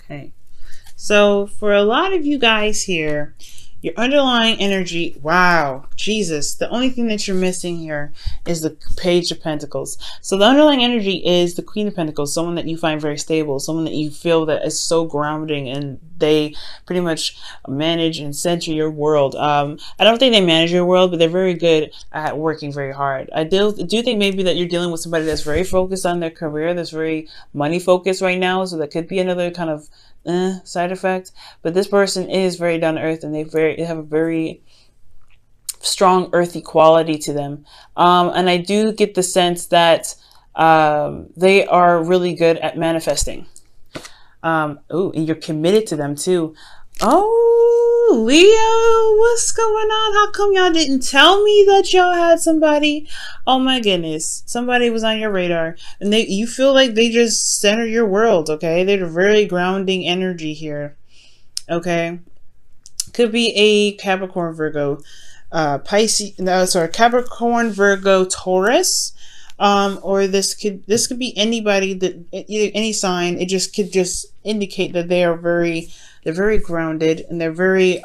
Okay. So for a lot of you guys here, your underlying energy, wow, Jesus, the only thing that you're missing here is the Page of Pentacles. So the underlying energy is the Queen of Pentacles, someone that you find very stable, someone that you feel that is so grounding, and they pretty much manage and center your world. I don't think they manage your world, but they're very good at working very hard. I do think maybe that you're dealing with somebody that's very focused on their career, that's very money focused right now, so that could be another kind of side effect. But this person is very down to earth, and they have a very strong earthy quality to them. And I do get the sense that they are really good at manifesting. And you're committed to them too. Oh, Leo, what's going on? How come y'all didn't tell me that y'all had somebody? Oh my goodness, somebody was on your radar, and you feel like they just center your world. Okay, they're very grounding energy here. Okay, could be a Capricorn, Virgo, Pisces. No, sorry, Capricorn, Virgo, Taurus. Or this could be anybody that any sign. It just could just indicate that they're very grounded, and they're very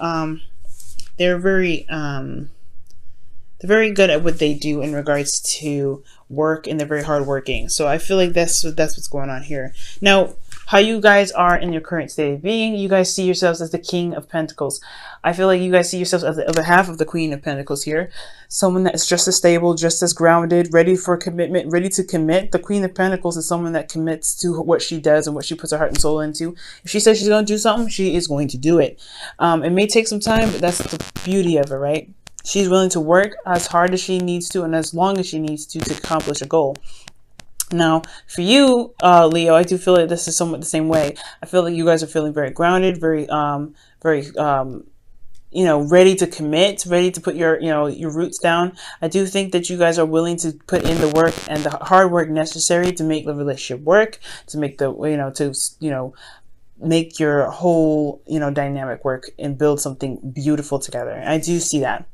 good at what they do in regards to work, and they're very hardworking. So I feel like that's what's going on here. Now, how you guys are in your current state of being, you guys see yourselves as the King of Pentacles. I feel like you guys see yourselves as the other half of the Queen of Pentacles here. Someone that is just as stable, just as grounded, ready for commitment, ready to commit. The Queen of Pentacles is someone that commits to what she does and what she puts her heart and soul into. If she says she's going to do something, she is going to do it. It may take some time, but that's the beauty of it, right? She's willing to work as hard as she needs to, and as long as she needs to accomplish a goal. Now, for you, Leo, I do feel like this is somewhat the same way. I feel like you guys are feeling very grounded, very, ready to commit, ready to put your roots down. I do think that you guys are willing to put in the work and the hard work necessary to make the relationship work, to make the, make your whole, dynamic work and build something beautiful together. I do see that.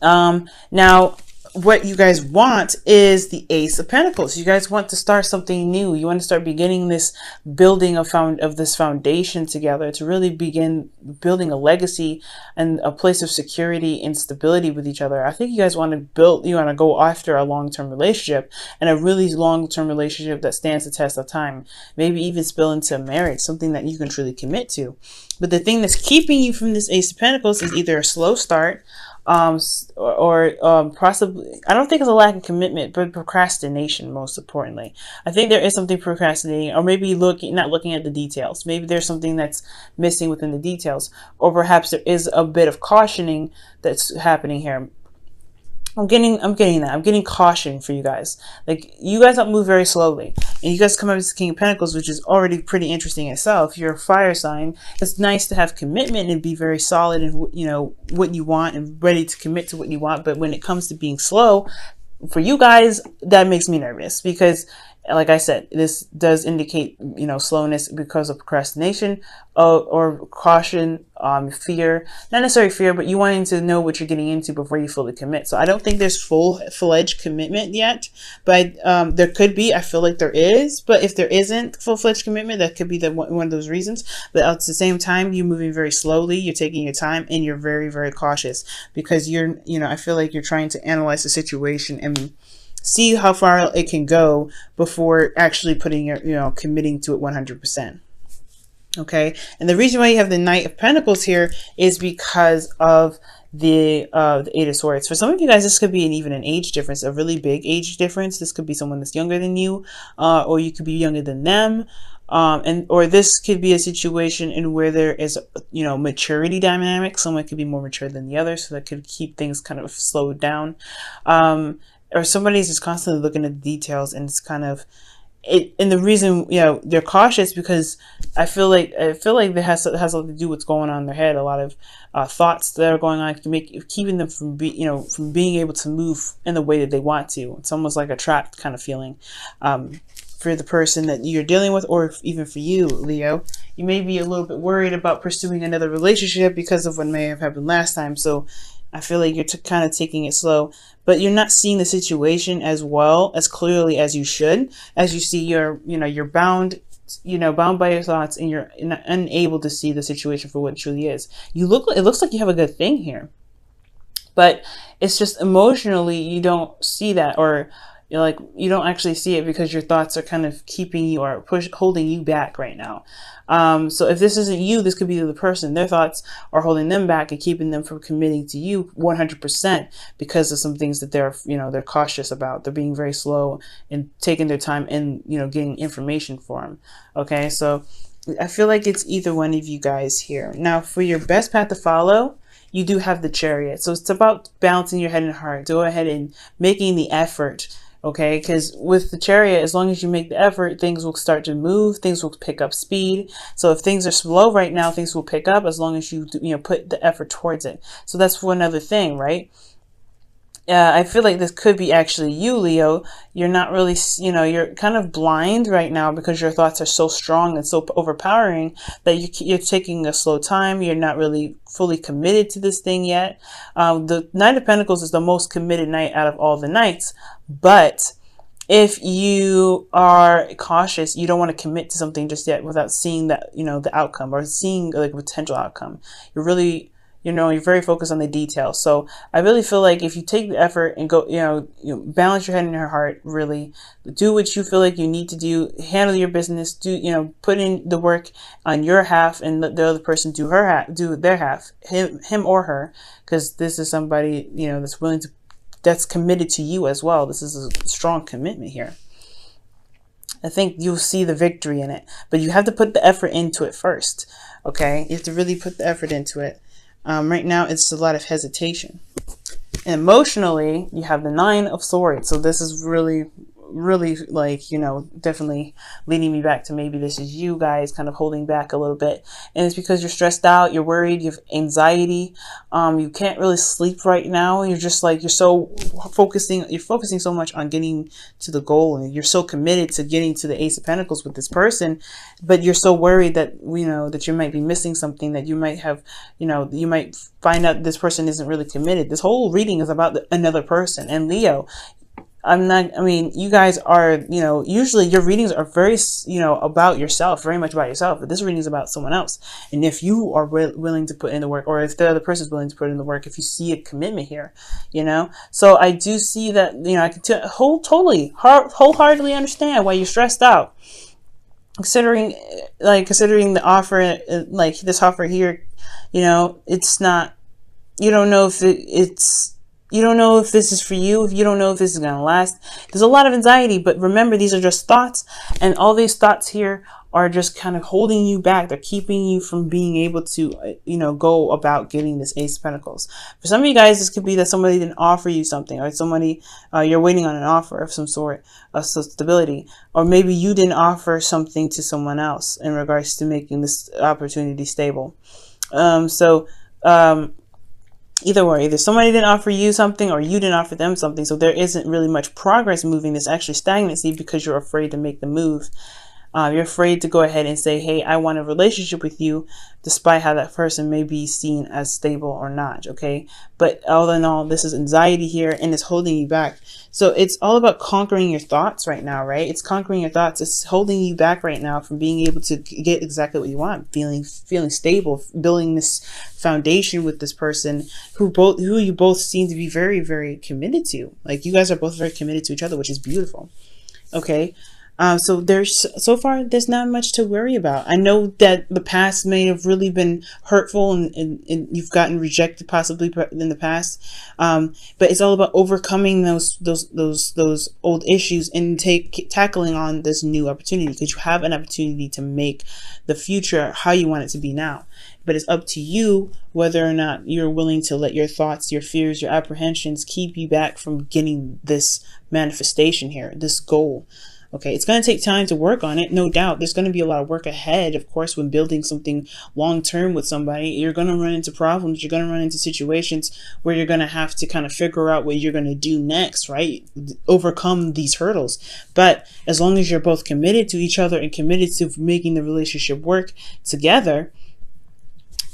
Now, what you guys want is the Ace of Pentacles. You guys want to start something new. You want to start beginning this building of this foundation together, to really begin building a legacy and a place of security and stability with each other. I think you guys want to go after a long-term relationship, and a really long-term relationship that stands the test of time. Maybe even spill into a marriage, something that you can truly commit to. But the thing that's keeping you from this Ace of Pentacles is either a slow start, or possibly, I don't think it's a lack of commitment, but procrastination, most importantly. I think there is something procrastinating, or maybe not looking at the details. Maybe there's something that's missing within the details, or perhaps there is a bit of cautioning that's happening here. I'm getting that. I'm getting caution for you guys. Like, you guys don't move very slowly. And you guys come up as the King of Pentacles, which is already pretty interesting in itself. You're a fire sign. It's nice to have commitment and be very solid in, what you want, and ready to commit to what you want. But when it comes to being slow, for you guys, that makes me nervous, because like I said, this does indicate, slowness because of procrastination, or caution, fear, not necessarily fear, but you wanting to know what you're getting into before you fully commit. So I don't think there's full-fledged commitment yet, but there could be. I feel like there is, but if there isn't full-fledged commitment, that could be one of those reasons. But at the same time, you're moving very slowly, you're taking your time, and you're very, very cautious, because I feel like you're trying to analyze the situation and see how far it can go before actually putting committing to it 100%. Okay. And the reason why you have the Knight of Pentacles here is because of the Eight of Swords. For some of you guys, this could be even an age difference, a really big age difference. This could be someone that's younger than you, or you could be younger than them. Or this could be a situation in where there is, maturity dynamic. Someone could be more mature than the other, so that could keep things kind of slowed down. Or somebody's just constantly looking at the details, and it's kind of it. And the reason they're cautious, because I feel like it has a lot to do with what's going on in their head. A lot of thoughts that are going on keeping them from being able to move in the way that they want to. It's almost like a trapped kind of feeling. For the person that you're dealing with, or even for you, Leo, you may be a little bit worried about pursuing another relationship because of what may have happened last time. So I feel like you're kind of taking it slow, but you're not seeing the situation as clearly as you should. As you see, you're bound bound by your thoughts, and you're unable to see the situation for what it truly is. It looks like you have a good thing here, but it's just emotionally you don't see that, or you don't actually see it because your thoughts are kind of keeping you or holding you back right now. So if this isn't you, this could be the person. Their thoughts are holding them back and keeping them from committing to you 100% because of some things that they're cautious about. They're being very slow and taking their time and, getting information for them. Okay. So I feel like it's either one of you guys here. Now for your best path to follow, you do have the Chariot. So it's about balancing your head and heart. Go ahead and making the effort. Okay, because with the Chariot, as long as you make the effort, things will start to move, things will pick up speed. So if things are slow right now, things will pick up as long as you put the effort towards it. So that's one other thing, right? I feel like this could be actually you, Leo. You're not really, you're kind of blind right now because your thoughts are so strong and so overpowering that you're taking a slow time. You're not really fully committed to this thing yet. The Knight of Pentacles is the most committed knight out of all the knights. But if you are cautious, you don't want to commit to something just yet without seeing that, the outcome or seeing like a potential outcome. You're really, you're very focused on the details. So I really feel like if you take the effort and go, balance your head and your heart, really do what you feel like you need to do, handle your business, put in the work on your half and let the other person do their half, him or her, because this is somebody, that's committed to you as well. This is a strong commitment here. I think you'll see the victory in it, but you have to put the effort into it first. Okay. You have to really put the effort into it. Right now, it's a lot of hesitation. And emotionally, you have the Nine of Swords. So this is really like, definitely leading me back to maybe this is you guys kind of holding back a little bit. And it's because you're stressed out, you're worried, you have anxiety. You can't really sleep right now. You're just like, you're focusing so much on getting to the goal, and you're so committed to getting to the Ace of Pentacles with this person, but you're so worried that, that you might be missing something, that you might have, you might find out this person isn't really committed. This whole reading is about another person. And Leo, you guys are, usually your readings are very, about yourself, very much about yourself, but this reading is about someone else. And if you are willing to put in the work, or if the other person is willing to put in the work, if you see a commitment here, so I do see that, I can wholeheartedly understand why you're stressed out. Considering the offer, like this offer here, it's not, you don't know if you don't know if this is for you, if you don't know if this is going to last. There's a lot of anxiety, but remember, these are just thoughts, and all these thoughts here are just kind of holding you back. They're keeping you from being able to, go about getting this Ace of Pentacles. For some of you guys, this could be that somebody didn't offer you something, or somebody, you're waiting on an offer of some sort of stability, or maybe you didn't offer something to someone else in regards to making this opportunity stable. Either way, either somebody didn't offer you something or you didn't offer them something. So there isn't really much progress moving. There's actually stagnancy because you're afraid to make the move. You're afraid to go ahead and say, hey, I want a relationship with you, despite how that person may be seen as stable or not. Okay. But all in all, this is anxiety here, and it's holding you back. So it's all about conquering your thoughts right now, right? It's conquering your thoughts. It's holding you back right now from being able to get exactly what you want, feeling stable, building this foundation with this person who you both seem to be very, very committed to. Like, you guys are both very committed to each other, which is beautiful. Okay. So so far, there's not much to worry about. I know that the past may have really been hurtful, and you've gotten rejected possibly in the past. But it's all about overcoming those old issues and tackling on this new opportunity, because you have an opportunity to make the future how you want it to be now. But it's up to you whether or not you're willing to let your thoughts, your fears, your apprehensions keep you back from getting this manifestation here, this goal. Okay, it's going to take time to work on it, no doubt. There's going to be a lot of work ahead, of course, when building something long-term with somebody. You're going to run into problems. You're going to run into situations where you're going to have to kind of figure out what you're going to do next, right? Overcome these hurdles. But as long as you're both committed to each other and committed to making the relationship work together,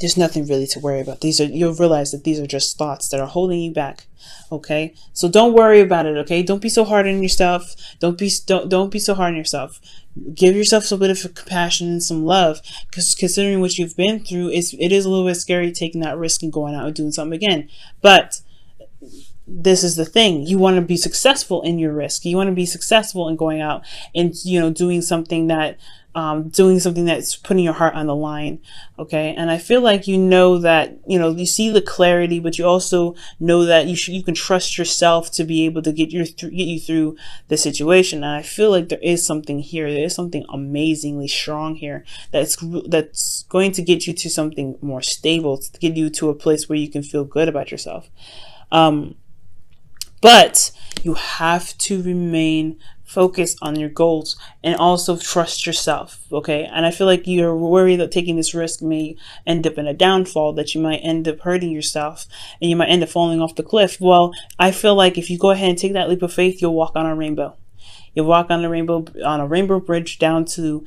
There's nothing really to worry about. You'll realize that these are just thoughts that are holding you back. Okay, so don't worry about it. Okay, don't be so hard on yourself. Don't be so hard on yourself. Give yourself a bit of compassion and some love, because considering what you've been through, it is a little bit scary taking that risk and going out and doing something again. But this is the thing. You want to be successful in your risk. You want to be successful in going out and, doing something that's putting your heart on the line. Okay. And I feel like, that, you see the clarity, but you also know that you can trust yourself to be able to get you through the situation. And I feel like there is something here. There is something amazingly strong here that's going to get you to something more stable, to get you to a place where you can feel good about yourself. But you have to remain focused on your goals and also trust yourself. Okay. And I feel like you're worried that taking this risk may end up in a downfall, that you might end up hurting yourself and you might end up falling off the cliff. Well, I feel like if you go ahead and take that leap of faith, you'll walk on a rainbow. You'll walk on a rainbow bridge down to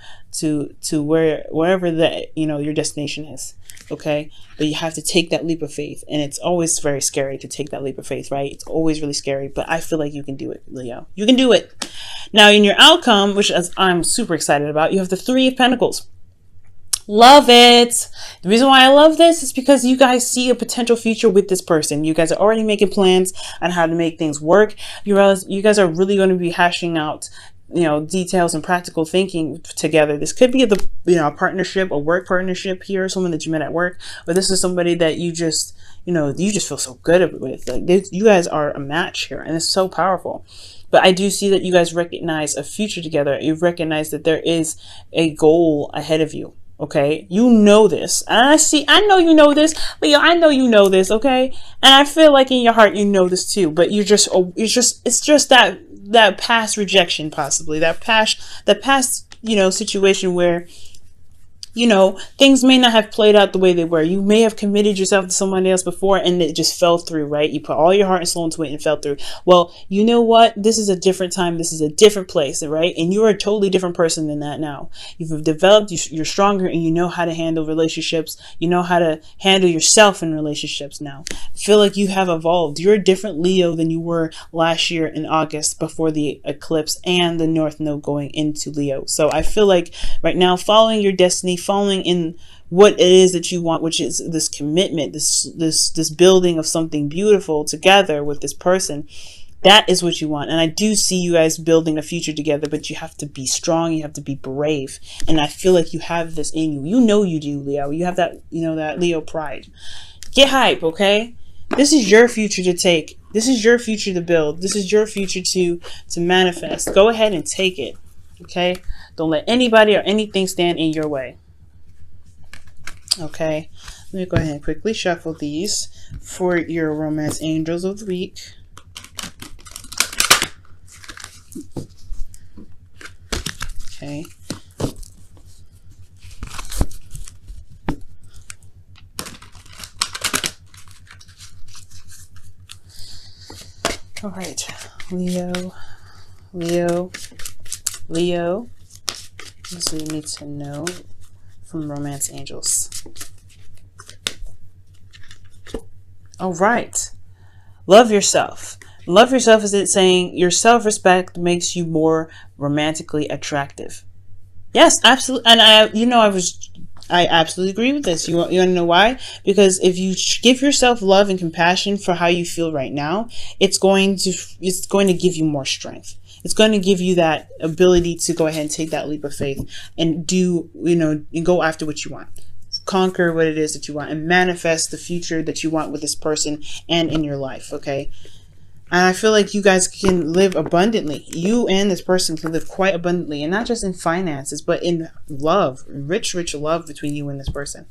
wherever your destination is. Okay. But you have to take that leap of faith. And it's always very scary to take that leap of faith, right? It's always really scary, but I feel like you can do it, Leo. You can do it. Now in your outcome, which I'm super excited about, you have the Three of Pentacles. Love it. The reason why I love this is because you guys see a potential future with this person. You guys are already making plans on how to make things work. You realize you guys are really going to be hashing out, details and practical thinking together. This could be a partnership, a work partnership here, someone that you met at work, or this is somebody that you just feel so good with. Like you guys are a match here, and it's so powerful. But I do see that you guys recognize a future together. You recognize that there is a goal ahead of you. Okay, you know this, and I know you know this, Leo. I know you know this. Okay, and I feel like in your heart you know this too. But it's just that past rejection, possibly that past situation where things may not have played out the way they were. You may have committed yourself to someone else before and it just fell through, right? You put all your heart and soul into it and fell through. Well, you know what? This is a different time. This is a different place, right? And you're a totally different person than that now. You've developed, you're stronger, and you know how to handle relationships. You know how to handle yourself in relationships now. I feel like you have evolved. You're a different Leo than you were last year in August before the eclipse and the North Node going into Leo. So I feel like right now, following your destiny, following in what it is that you want, which is this commitment, this building of something beautiful together with this person. That is what you want. And I do see you guys building a future together, but you have to be strong. You have to be brave. And I feel like you have this in you. You know you do, Leo. You have that, that Leo pride. Get hype, okay? This is your future to take. This is your future to build. This is your future to manifest. Go ahead and take it, okay? Don't let anybody or anything stand in your way. Okay, let me go ahead and quickly shuffle these for your romance angels of the week. Okay. All right, Leo. This we need to know from romance angels. All right. Love yourself. Love yourself is it saying your self-respect makes you more romantically attractive. Yes, absolutely. And I absolutely agree with this. You want to know why? Because if you give yourself love and compassion for how you feel right now, it's going to give you more strength. It's going to give you that ability to go ahead and take that leap of faith and and go after what you want. Conquer what it is that you want and manifest the future that you want with this person and in your life, okay? And I feel like you guys can live abundantly. You and this person can live quite abundantly, and not just in finances, but in love, rich love between you and this person,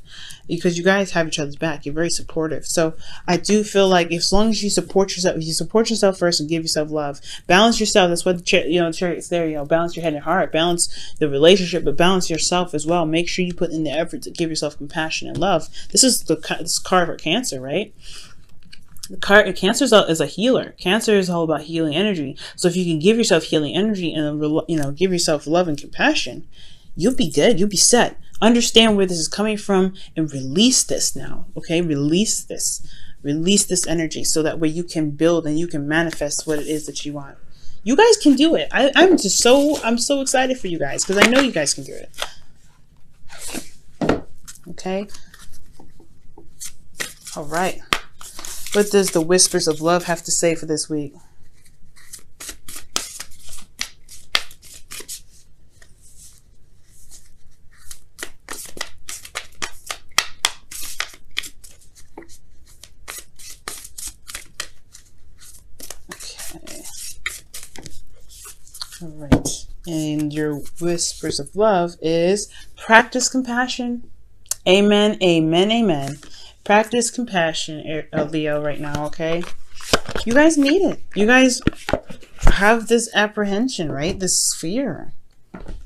because you guys have each other's back. You're very supportive. So I do feel like as long as you support yourself, if you support yourself first and give yourself love, balance yourself. That's what the chariot's there. Balance your head and heart, balance the relationship, but balance yourself as well. Make sure you put in the effort to give yourself compassion and love. This is this card for Cancer, right? Cancer is a healer. Cancer is all about healing energy. So if you can give yourself healing energy and give yourself love and compassion, you'll be good. You'll be set. Understand where this is coming from and release this now. Okay, release this. Release this energy so that way you can build and you can manifest what it is that you want. You guys can do it. I'm so excited for you guys because I know you guys can do it. Okay. All right. What does the whispers of love have to say for this week? Okay. All right. And your whispers of love is practice compassion. Amen, amen, amen. Practice compassion, Leo, right now, okay? You guys need it. You guys have this apprehension, right? This fear.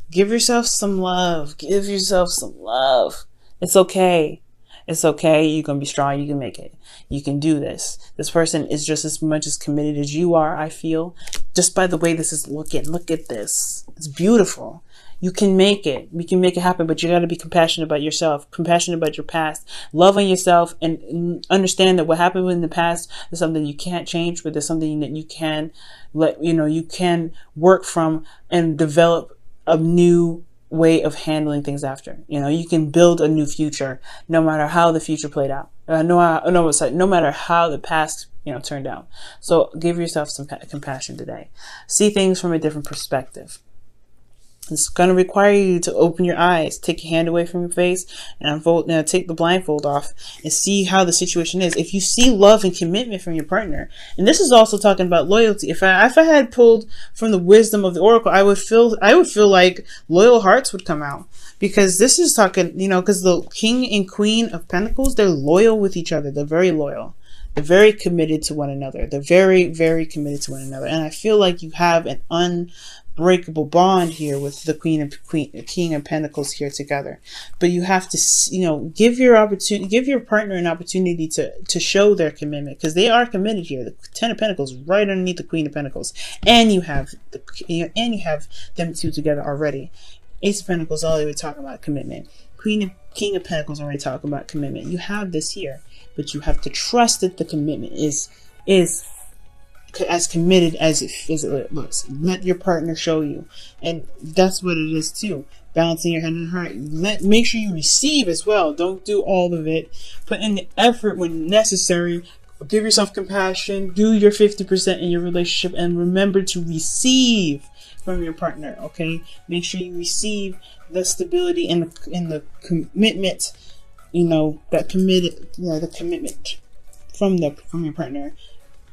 Give yourself some love. Give yourself some love. It's okay. It's okay. You can be strong. You can make it. You can do this. This person is just as much as committed as you are, I feel. Just by the way this is looking. Look at this. It's beautiful. You can make it. We can make it happen, but you got to be compassionate about yourself, compassionate about your past, love on yourself, and understand that what happened in the past is something you can't change, but there's something that you can you can work from and develop a new way of handling things after. You can build a new future no matter how the future played out. No matter how the past turned out. So give yourself some compassion today. See things from a different perspective. It's going to require you to open your eyes, take your hand away from your face, and take the blindfold off and see how the situation is. If you see love and commitment from your partner, and this is also talking about loyalty. If I had pulled from the wisdom of the oracle, I would feel like loyal hearts would come out, because this is talking, because the King and Queen of Pentacles, they're loyal with each other. They're very loyal. They're very committed to one another. They're very, very committed to one another. And I feel like you have an unbreakable bond here with the King of Pentacles here together. But you have to, give your partner an opportunity to show their commitment, because they are committed here. The Ten of Pentacles right underneath the Queen of Pentacles, and you have them two together already. Ace of Pentacles already talking about commitment. King of Pentacles already talking about commitment. You have this here, but you have to trust that the commitment is as committed as it looks. Let your partner show you, and that's what it is too. Balancing your head and heart. Make sure you receive as well. Don't do all of it. Put in the effort when necessary. Give yourself compassion. Do your 50% in your relationship, and remember to receive from your partner. Okay, make sure you receive the stability and the commitment. The commitment from your partner.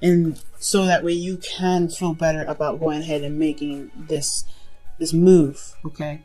And so that way you can feel better about going ahead and making this move, okay?